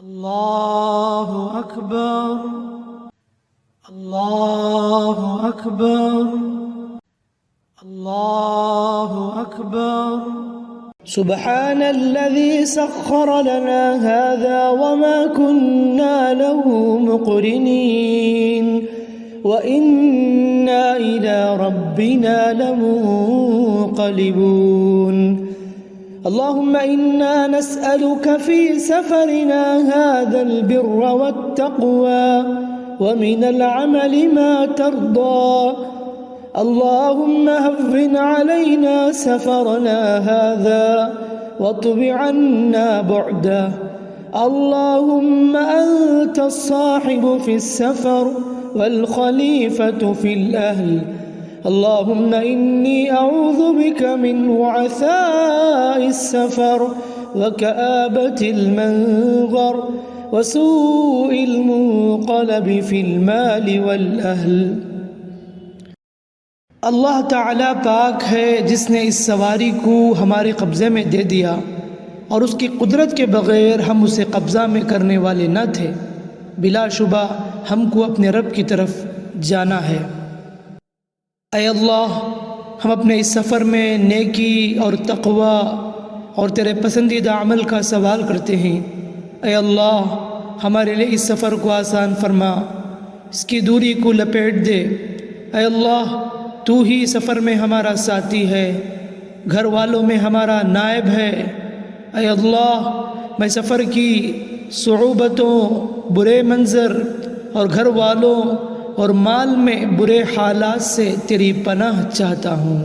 अल्लाहु अकबर, अल्लाहु अकबर, अल्लाहु अकबर। सुब्हानल्लज़ी सख्खर लना हाज़ा वमा कुन्ना लहू मुक़रिनीन व इन्ना इला रब्बिना लमुन्क़लिबून। اللهم إنا نسألك في سفرنا هذا البر والتقوى ومن العمل ما ترضى. اللهم هون علينا سفرنا هذا واطب عنا بعده. اللهم أنت الصاحب في السفر والخليفة في الأهل. اللهم إني أعوذ بك من وعثاء السفر وكآبة المنظر وسوء المنقلب في المال والأهل। अल्लाह ताला पाक है जिसने इस सवारी को हमारे कब्ज़े में दे दिया और उसकी कुदरत के बग़ैर हम उसे कब्ज़ा में करने वाले न थे। बिलाशुबा हमको अपने रब की तरफ जाना है। ऐ अल्लाह, हम अपने इस सफ़र में नेकी और तक़वा और तेरे पसंदीदा अमल का सवाल करते हैं। ऐ अल्लाह, हमारे लिए इस सफ़र को आसान फरमा, इसकी दूरी को लपेट दे। ऐ अल्लाह, तू ही सफ़र में हमारा साथी है, घर वालों में हमारा नायब है। ऐ अल्लाह, मैं सफ़र की सुऊबतों, बुरे मंज़र और घर वालों और माल में बुरे हालात से तेरी पनाह चाहता हूँ।